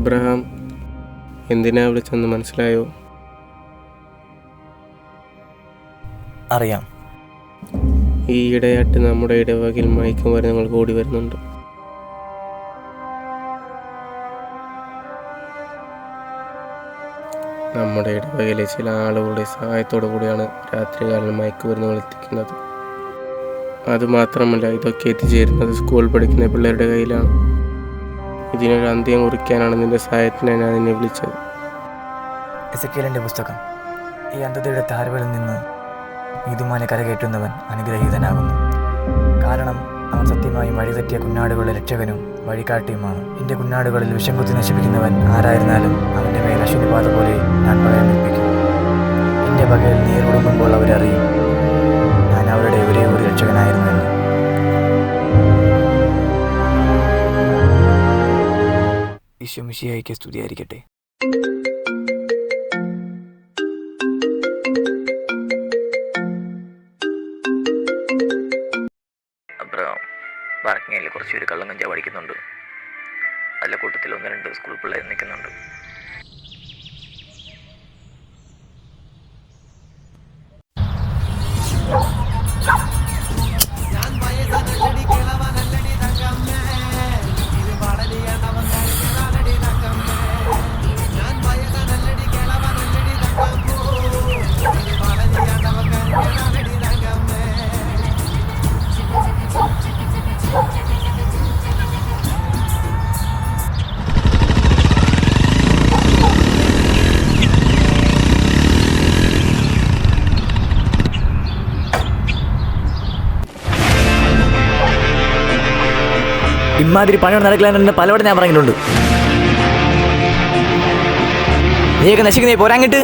Abraham, എന്തിനാ വിളിച്ചെന്ന് മനസ്സിലായോ? അറിയാം. ഈ ഇടയായിട്ട് നമ്മുടെ ഇടവകയിൽ മയക്കുമരുന്നുകൾ കൂടി വരുന്നുണ്ട്. നമ്മുടെ ഇടവകയിലെ ചില ആളുകളുടെ സഹായത്തോടു കൂടിയാണ് രാത്രികാലം മയക്കുമരുന്നുകൾ എത്തിക്കുന്നത്. അതുമാത്രമല്ല, ഇതൊക്കെ എത്തിച്ചേരുന്നത് സ്കൂൾ പഠിക്കുന്ന പിള്ളേരുടെ കയ്യിലാണ്. ഇതിനൊരു അന്ത്യം കുറിക്കാനാണ് നിന്റെ സഹായത്തിനായി ഞാൻ നിന്നെ വിളിച്ചത്. എസെക്കിയേലിന്റെ പുസ്തകം. ഈ അന്ധതയുടെ താഴ്വരയിൽ നിന്ന് നീതിമാനെ കരകയറ്റുന്നവൻ അനുഗ്രഹീതനാകുന്നു. കാരണം അവൻ സത്യമായും വഴിതെറ്റിയ കുഞ്ഞാടുകളുടെ രക്ഷകനും വഴികാട്ടിയുമാണ്. എൻ്റെ കുഞ്ഞാടുകളിൽ വിഷം കുത്തി നശിപ്പിക്കുന്നവൻ ആരായിരുന്നാലും അവൻ്റെ മേൽ അശ്വനിപാത പോലെ ഞാൻ ഭയമേൽപ്പിക്കും. എൻ്റെ പകയിൽ നീരൊടുങ്ങുമ്പോൾ അവരറിയും ഞാൻ അവരുടെ ഒരേ ഒരു രക്ഷകനായിരുന്നുവെന്ന്. ഈശോ മിശിഹായ്ക്ക് സ്തുതിയായിരിക്കട്ടെ. അബ്രഹാം, ബാർക്കിങ്ങയിൽ കുറച്ചൊരു കള്ളം കഞ്ചാവ് അടിക്കുന്നുണ്ട്. അതിലെ കൂട്ടത്തിൽ 1-2 സ്കൂൾ പിള്ളേർ നിൽക്കുന്നുണ്ട്. ഇമാതിരി പണിയോട് നടക്കില്ല പലവട്ടം ഞാൻ പറഞ്ഞിട്ടുണ്ട്. നീയൊക്കെ നശിക്കുന്നേ പോരാങ്ങിട്ട്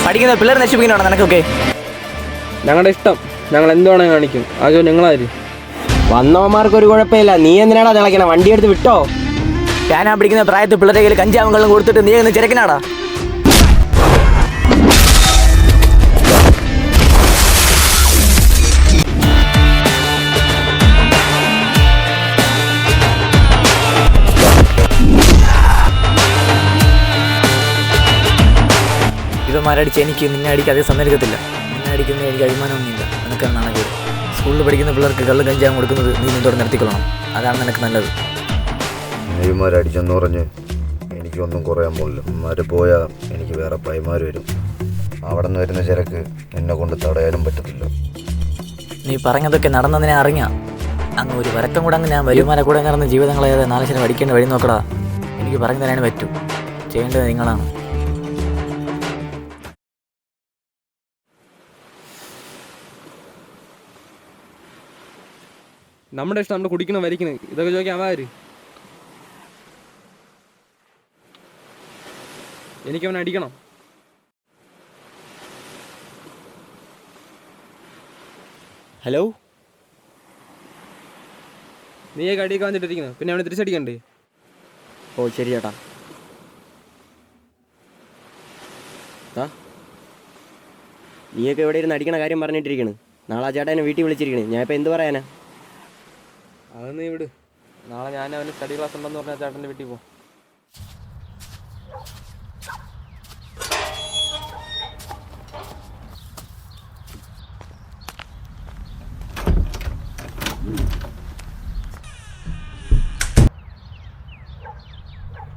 പഠിക്കുന്ന പിള്ളേർ നശിപ്പിക്കുന്നതാണോ നിനക്കൊക്കെ? ഞങ്ങളുടെ ഇഷ്ടം, ഞങ്ങൾ എന്തുവാണോ കാണിക്കും. ആകെ നിങ്ങളാര് വന്നവന്മാർക്കൊരു കുഴപ്പമില്ല, നീ എന്തിനാടാ തിളയ്ക്കണം? വണ്ടി എടുത്ത് വിട്ടോ. ഞാനാ പിടിക്കുന്ന പ്രായത്തിൽ പിള്ളേരെ കയ്യിൽ കഞ്ചാവും കള്ളും കൊടുത്തിട്ട് നീ ഒന്ന് ചിരക്കിനാടാ. ഇവന്മാരടിച്ച് എനിക്ക് നിന്നെ അടിക്കാൻ അതേ സമ്മതിക്കത്തില്ല. നിന്നെ അടിക്കുന്നത് എനിക്ക് അഭിമാനമൊന്നുമില്ല. നിനക്കാണ് നാണക്കേട്. സ്കൂളിൽ പഠിക്കുന്ന പിള്ളേർക്ക് കള്ളും കഞ്ചാവും കൊടുക്കുന്നത് നീ നിന്നോട് നിർത്തിക്കൊള്ളണം. അതാണ് നിനക്ക് നല്ലത്. ഇവന്മാരടിച്ചെന്ന് പറഞ്ഞ് എനിക്കൊന്നും കുറയാൻ പോകില്ല. ഇവന്മാർ പോയാൽ എനിക്ക് വേറെ പൈമാർ വരും. അവിടെ നിന്ന് വരുന്ന ചരക്ക് എന്നെ കൊണ്ട് തടയാനും പറ്റത്തില്ല. നീ പറഞ്ഞതൊക്കെ നടന്നതിനെ അറിഞ്ഞാ അങ്ങ് ഒരു വരക്കം കൂടെ അങ്ങ് ഞാൻ വരുമാനം കൂടെ നടന്ന് ജീവിതങ്ങളേത് 4 ശതമാനം അടിക്കേണ്ട വഴി നോക്കടാ. എനിക്ക് പറഞ്ഞു തരാനും പറ്റൂ. ചെയ്യേണ്ടത് നിങ്ങളാണ്. നമ്മുടെ ഇഷ്ടം, നമ്മൾ കുടിക്കണം വരിക്കണം, ഇതൊക്കെ ചോദിക്കാൻ അവര്. എനിക്കവൻ അടിക്കണം. ഹലോ, നീയൊക്കെ അടിയൊക്കെ വന്നിട്ടിരിക്കുന്നു, പിന്നെ അവനെ തിരിച്ചടിക്കണ്ടേ? ഓ ശരി ചേട്ടാ. നീയൊക്കെ ഇവിടെ ഇരുന്ന് അടിക്കണ കാര്യം പറഞ്ഞിട്ടിരിക്കണ്. നാളെ ആ ചേട്ടാ എന്നെ വീട്ടിൽ വിളിച്ചിരിക്കണ്. ഞാൻ ഇപ്പം എന്ത് പറയാനാ? അത് നീ വിട്. നാളെ ഞാൻ അവന് സ്റ്റഡി ക്ലാസ് ഉണ്ടെന്ന് പറഞ്ഞാൽ ചേട്ടൻ്റെ വീട്ടിൽ പോകും.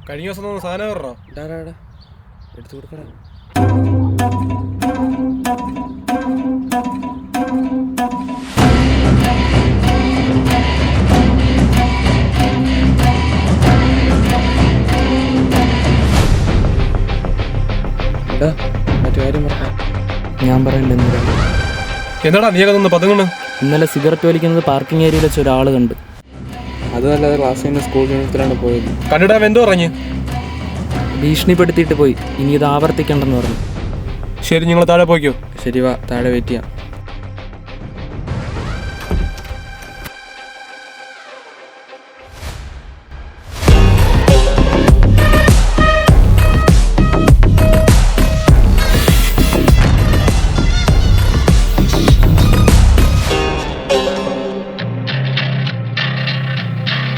കഴിഞ്ഞ ദിവസം സാധനം പറഞ്ഞോ? എടുത്തു കൊടുക്കടാ. മറ്റു കാര്യം പറയാം. ഞാൻ പറയണ്ടെന്ന് എന്താടാ നീയൊക്കെ നിന്ന് പതുങ്ങണ്? ഇന്നലെ സിഗരറ്റ് വലിക്കുന്നത് പാർക്കിംഗ് ഏരിയയിൽ വെച്ച് ഒരാൾ കണ്ട്. അതുമല്ലാതെ ക്ലാസ്സിൽ നിന്ന് സ്കൂൾ യൂണിഫോമിലാണ് പോയത്. കണ്ടിട്ടാ എന്തോ പറഞ്ഞു? ഭീഷണിപ്പെടുത്തിയിട്ട് പോയി. ഇനി ഇത് ആവർത്തിക്കണ്ടെന്ന് പറഞ്ഞു. ശരി, നിങ്ങൾ താഴെ പോയിക്കോ. ശരി, വാ, താഴെ വെയിറ്റ് ചെയ്യാം.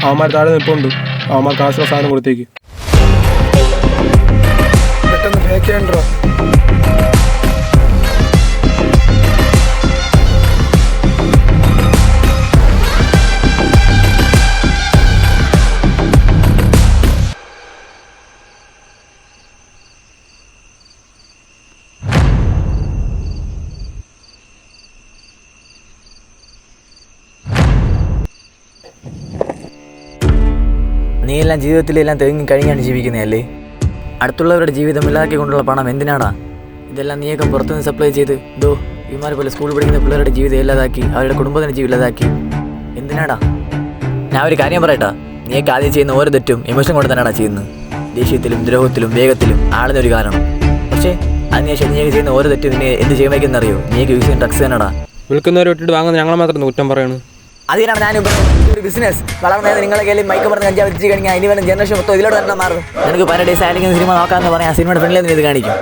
അവന്മാർ താഴെ നിൽപ്പുണ്ട്. അവന്മാർക്ക് ആവശ്യമുള്ള സാധനം കൊടുത്തേക്ക്. പെട്ടെന്ന് പാക്ക് ചെയ്യണ്ടോ? നീ എല്ലാം ജീവിതത്തിലെല്ലാം തെങ്ങി കഴിഞ്ഞാണ് ജീവിക്കുന്നതല്ലേ? അടുത്തുള്ളവരുടെ ജീവിതം ഇല്ലാക്കിക്കൊണ്ടുള്ള പണം എന്തിനാടാ? ഇതെല്ലാം നീയൊക്കെ പുറത്തുനിന്ന് സപ്ലൈ ചെയ്ത് ഇവന്മാരെ പോലെ സ്കൂളിൽ പഠിക്കുന്ന പിള്ളേരുടെ ജീവിതം ഇല്ലാതാക്കി, അവരുടെ കുടുംബത്തിൻ്റെ ജീവിതം ഇല്ലാതാക്കി. എന്തിനാടാ? ഞാൻ ഒരു കാര്യം പറയട്ടാ, നീയൊക്കെ ആദ്യം ചെയ്യുന്ന ഓരോ തെറ്റും ഇമോഷൻ കൊണ്ട് തന്നെയാടാ ചെയ്യുന്നത്. ദേഷ്യത്തിലും ദ്രോഹത്തിലും വേഗത്തിലും ആളുന്നൊരു കാരണം. പക്ഷേ അതിനുശേഷം നീയൊക്കെ ചെയ്യുന്ന ഓരോ തെറ്റും നിന്നെ എന്ത് ചെയ്യാൻ വയ്ക്കുന്നറിയോ? നീയൊക്കെ യൂസ് ചെയ്യുന്ന ഡ്രഗ്സ് തന്നെടാ. വിൽക്കുന്നവരെ വിട്ടിട്ട് വാങ്ങുന്ന ഞങ്ങളെ മാത്രം കുറ്റം പറയണു. അതിനാണ് ഞാനിപ്പോൾ ഒരു ബിസിനസ് വളർന്നത്. നിങ്ങളെ കയ്യിൽ മൈക്ക് പറഞ്ഞ് കഞ്ചാവ് വെച്ച് കഴിഞ്ഞാൽ ഇനി വരുന്ന ജനറേഷൻ മൊത്തം ഇതിലോട്ട് തന്നെ മാറും. നിനക്ക് 10 ഡേയ്സ് ആയിരിക്കുന്ന സിനിമ നോക്കാമെന്ന് പറയാം, ആ സിനിമയുടെ ഫ്രണ്ടിൽ നിന്ന് ഇത് കാണിക്കും.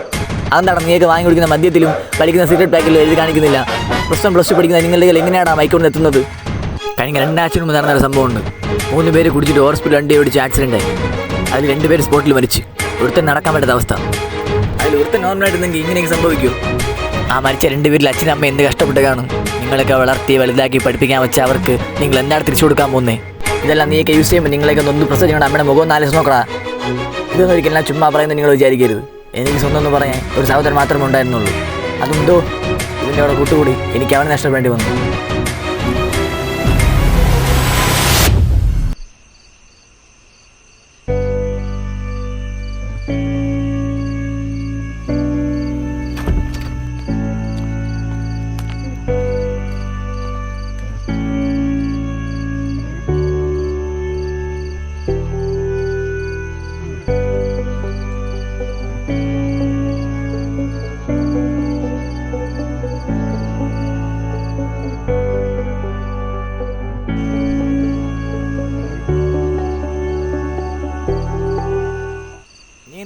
അതെന്താണ് നീയൊക്കെ വാങ്ങി കുടിക്കുന്ന മദ്യത്തിലും പഠിക്കുന്ന സിഗരറ്റ് പാക്കിലും എഴുതി കാണിക്കുന്നില്ല? +1 പഠിക്കുന്ന നിങ്ങളുടെ കയ്യിൽ എങ്ങനെയാണ് മൈക്ക് കൊണ്ട് എത്തുന്നത്? കഴിഞ്ഞ 2 ആഴ്ച മുമ്പ് നടന്നൊരു സംഭവമുണ്ട്. 3 പേര് കുടിച്ചിട്ട് ഹോസ്പിറ്റൽ വണ്ടി ഓടിച്ച് ആക്സിഡൻ്റ് ആയി. അതിൽ 2 പേര് സ്പോട്ടിൽ മരിച്ച്. ഒരുത്തൻ നടക്കാൻ പറ്റാത്ത അവസ്ഥ. അതിൽ ഒരുത്തൻ നോർമലായിട്ടുണ്ടെങ്കിൽ ഇങ്ങനെയൊക്കെ സംഭവിക്കുമോ? ആ മരിച്ച 2 പേരിൽ അച്ഛനും അമ്മ എന്ത് കഷ്ടപ്പെട്ട് കാണും. നിങ്ങളൊക്കെ വളർത്തി വലുതാക്കി പഠിപ്പിക്കാൻ വെച്ച അവർക്ക് നിങ്ങൾ എന്താണ് തിരിച്ചു കൊടുക്കാൻ പോകുന്നത്? ഇതെല്ലാം നീയൊക്കെ യൂസ് ചെയ്യുമ്പോൾ നിങ്ങളൊക്കെ ഒന്ന് പ്രസവം ചെയ്യണം. അമ്മയുടെ മുഖം 4 ദിവസം നോക്കടാ. ഇതൊന്നും ഒരിക്കലും ചുമ്മാ പറയുന്നത് നിങ്ങൾ വിചാരിക്കരുത്. എനിക്ക് സ്വന്തം എന്ന് പറയാൻ ഒരു സഹോദരൻ മാത്രമേ ഉണ്ടായിരുന്നുള്ളൂ. അതുണ്ടോ ഇതിൻ്റെ അവിടെ കൂട്ടുകൂടി എനിക്ക് അവനെ നഷ്ടപ്പെടേണ്ടി വന്നു.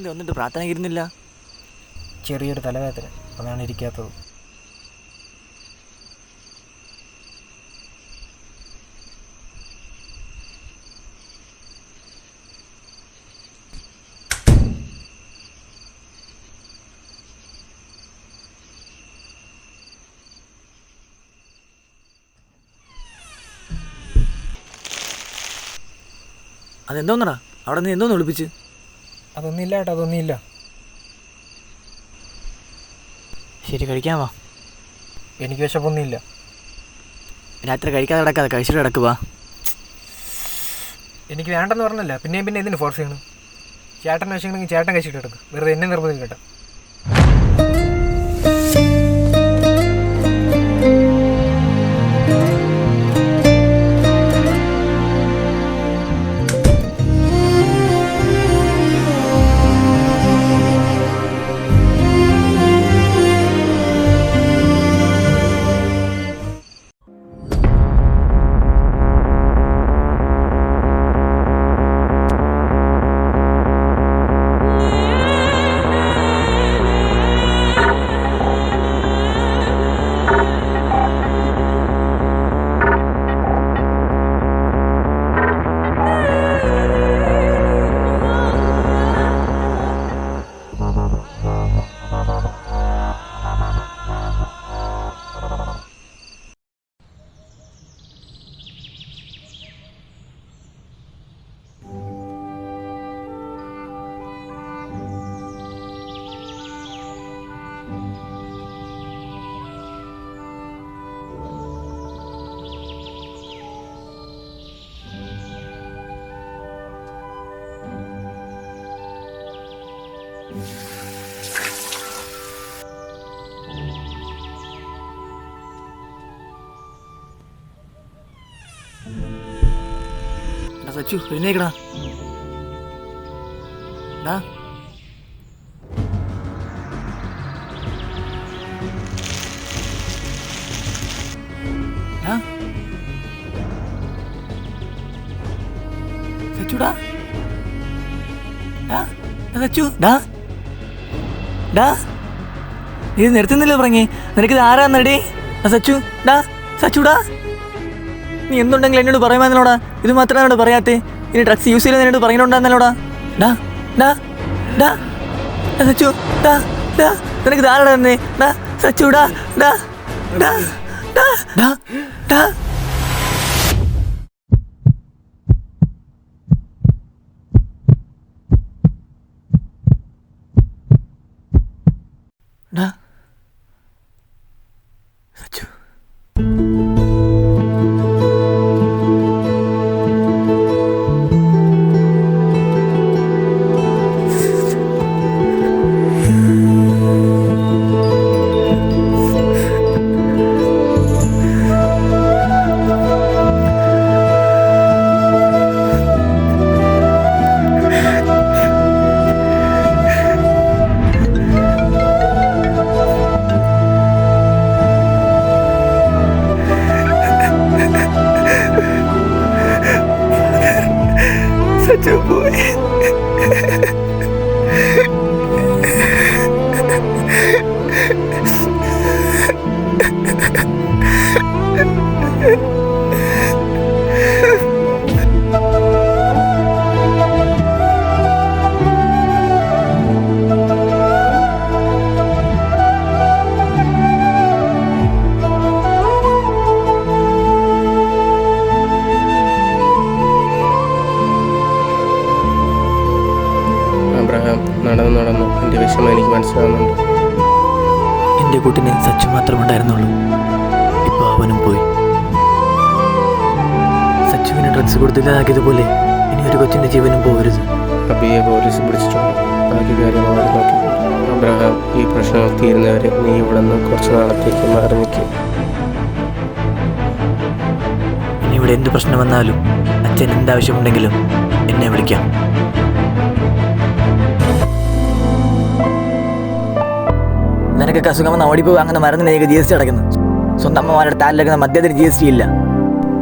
വന്നിട്ട് പ്രാർത്ഥനയ്ക്ക് ഇരുന്നില്ല? ചെറിയൊരു തലവേദന, അതാണ് ഇരിക്കാത്തത്. അതെന്തോന്നടാ അവിടെ നിന്ന് എന്തോന്ന് വിളിപ്പിച്ച്? അതൊന്നുമില്ല ഏട്ടാ, അതൊന്നുമില്ല. ശരി, കഴിക്കാവാ. എനിക്ക് വിശപ്പൊന്നുമില്ല. രാത്രി കഴിക്കാതെ കിടക്കാതെ കഴിച്ചിട്ട് കിടക്കുക. എനിക്ക് വേണ്ടെന്ന് പറഞ്ഞല്ല, പിന്നെ എന്തിനു ഫോഴ്സ് ചെയ്യണം? ചേട്ടൻ വിശക്കണമെങ്കിൽ ചേട്ടൻ കഴിച്ചിട്ട് കിടക്കും, വെറുതെ എന്നെ നിർബന്ധിക്കട്ടെ. സച്ചു എഴുന്നേക്കടാ. സച്ചുടാ, സച്ചു ഇത് നിർത്തുന്നില്ല പറഞ്ഞേ. നിനക്കിത് ആരാന്നടി? സച്ചു സച്ചുടാ, നീ എന്തുണ്ടെങ്കിലും എന്നോട് പറയുമായിരുന്നോടാ. ഇത് മാത്രമേ എന്നോട് പറയാത്തേ. ഇനി ഡ്രഗ്സ് യൂസ് ചെയ്ത് എന്നോട് പറയുന്നുണ്ടെന്നല്ലോടാ. ഡാ ഡാ ഡാ സച്ചു, ഡാ ഡാ നിനക്ക് ധാരണ തന്നെ. ഡാ സച്ചു, ഡാ ഡാ ഡാ ഡാ ഡാ ഡാ ഡാ സച്ചു. സച്ചു പോയി. അബ്രഹാം, നടന്ന് എൻ്റെ വിഷമം എനിക്ക് മനസ്സിലാവുന്നുണ്ട്. എൻ്റെ കൂട്ടിന് സച്ചു മാത്രമുണ്ടായിരുന്നുള്ളൂ. ഇപ്പോൾ അവനും പോയി. സച്ചുവിന് ഡ്രഗ്സ് കൊടുത്തില്ലാതാക്കിയതുപോലെ ഇനി ഒരു കൊച്ചിൻ്റെ ജീവനും പോകരുത്. അബിയെ പോലീസ് പിടിച്ചിട്ടുണ്ട്. ബാക്കി കാര്യം അവർ നോക്കിക്കോളും. അബ്രഹാം, ഈ പ്രശ്നങ്ങൾ തീരുന്നവരെ നീ ഇവിടെ നിന്ന് കുറച്ച് നാളത്തേക്ക് മാറി നിൽക്കും. ഇനി ഇവിടെ എന്ത് പ്രശ്നം വന്നാലും അച്ഛൻ എന്താവശ്യമുണ്ടെങ്കിലും എന്നെ വിളിക്കാം. നിനക്കൊക്കെ അസുഖം വന്ന ഓടിപ്പോയി അങ്ങനെ മരുന്നിന് നീക്ക് GST അടയ്ക്കുന്നു. സ്വന്തം അമ്മമാരുടെ താലിലടക്കുന്ന മദ്യത്തിന് GST ഇല്ല.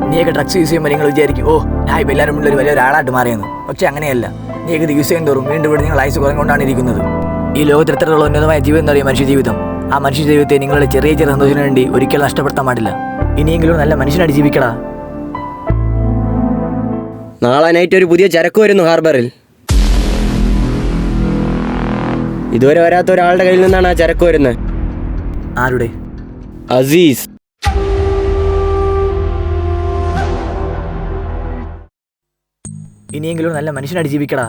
നീയൊക്കെ ഡ്രഗ്സ് യൂസ് ചെയ്യുമ്പോൾ നിങ്ങൾ വിചാരിക്കും, ഓ ഞാൻ ഇപ്പോൾ എല്ലാവരും മുന്നിൽ വലിയൊരാളായിട്ട് മാറിയെന്ന്. പക്ഷേ അങ്ങനെയല്ല. നീയൊക്കെ ഇത് യൂസ് ചെയ്യും തോറും വീണ്ടും വീണ്ടും നിങ്ങൾ ആയുസ് കുറഞ്ഞുകൊണ്ടാണ് ഇരിക്കുന്നത്. ഈ ലോകത്തിൽ എത്രത്തോളം ഉന്നതമായ ജീവിതം എന്ന് പറയുക മനുഷ്യ ജീവിതം. ആ മനുഷ്യ ജീവിതത്തെ നിങ്ങളുടെ ചെറിയ ചെറിയ സന്തോഷത്തിന് വേണ്ടി ഒരിക്കലും നഷ്ടപ്പെടുത്താൻ പാടില്ല. ഇനിയെങ്കിലും നല്ല മനുഷ്യനായിട്ട് ജീവിക്കടാ. നാളെ നൈറ്റ് ഒരു പുതിയ ചരക്ക് വരുന്നു ഹാർബറിൽ. ഇതുവരെ വരാത്ത ഒരാളുടെ കയ്യിൽ നിന്നാണ് ആ ചരക്ക് വരുന്നത്. ആരുടെ? അസീസ്. ഇനിയെങ്കിലും നല്ല മനുഷ്യനായിട്ട് ജീവിക്കടാ.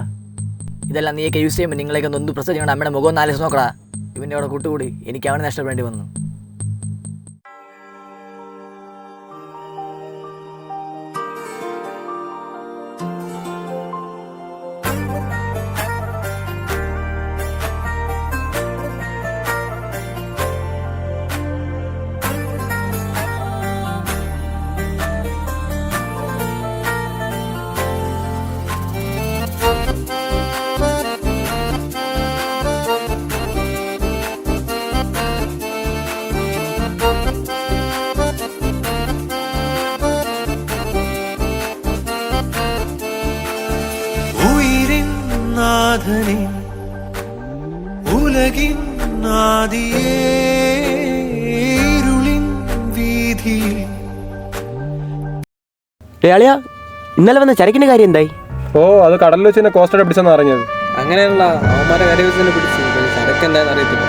ഇതെല്ലാം നീയൊക്കെ യൂസ് ചെയ്യുമ്പോൾ നിങ്ങളെയൊക്കെ നൊന്ത് പ്രസവിച്ചുകൊണ്ട് അമ്മയുടെ മുഖം നാലിച്ച് നോക്കടാ. ഇവൻ്റെ അവിടെ കൂട്ടുകൂടി എനിക്ക് അവനെ നഷ്ടപ്പെടേണ്ടി വന്നു. നാഥനെ ഉലകിൻ നാദിയേരുളിൻ വീതിയിൽ. അളിയാ, ഇന്നലെ വന്ന ചരക്കിന്റെ കാര്യം എന്തായി? ഓ, അത് കടലിൽ വെച്ച് തന്നെ കോസ്റ്റോടെ പിടിച്ചെന്ന് അറിഞ്ഞത്. അങ്ങനെയുള്ള അവന്മാരെ കര വെച്ച് തന്നെ പിടിച്ചു. ചരക്ക് എന്താണെന്ന് അറിയത്തില്ല.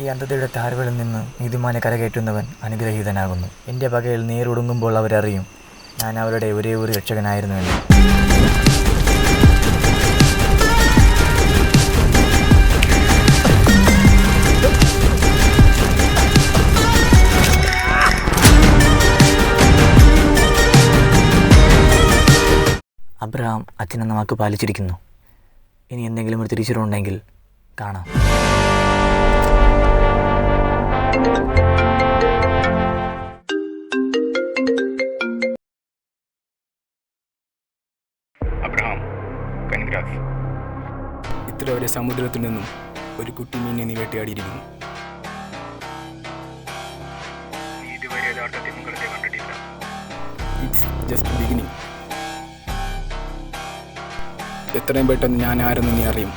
ഈ അന്ധതയുടെ താഴ്വരയിൽ നിന്ന് നീതിമാനെ കരകയറ്റുന്നവൻ അനുഗ്രഹീതനാകുന്നു. എൻ്റെ പകയിൽ നേരൊടുങ്ങുമ്പോൾ അവരറിയും ഞാൻ അവരുടെ ഒരേ ഒരു രക്ഷകനായിരുന്നുവെന്ന്. അബ്രഹാം അച്ഛനെന്ന വാക്ക് പാലിച്ചിരിക്കുന്നു. ഇനി എന്തെങ്കിലും ഒരു തിരിച്ചറിവുണ്ടെങ്കിൽ കാണാം. ഇത്ര വലിയ സമുദ്രത്തിൽ നിന്നും ഒരു കുട്ടി മീനെ നീ വേട്ടയാടിയിരിക്കുന്നു. It's just beginning. എത്രയും പെട്ടെന്ന് ഞാൻ ആരെന്ന് നീ അറിയും.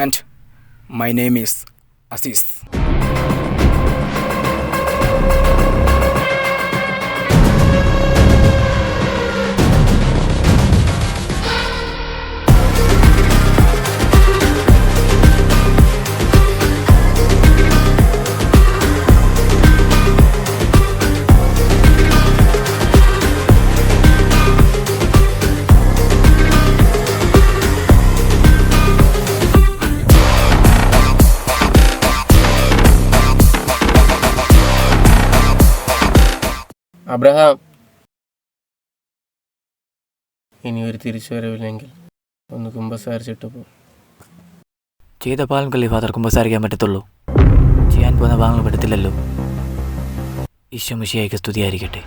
And my name is Aziz. Abraham, ഇനി ഒരു തിരിച്ചുവരവില്ലെങ്കിൽ ഒന്ന് കുമ്പസാരിച്ചിട്ട് പോ. ചെയ്ത പാലം ഫാദർ കുമ്പസാരിക്കാൻ പറ്റത്തുള്ളൂ. ചെയ്യാൻ പോകുന്ന ഭാഗങ്ങൾ പറ്റത്തില്ലല്ലോ. ഈശോ മിശിഹായ്ക്ക് സ്തുതിയായിരിക്കട്ടെ.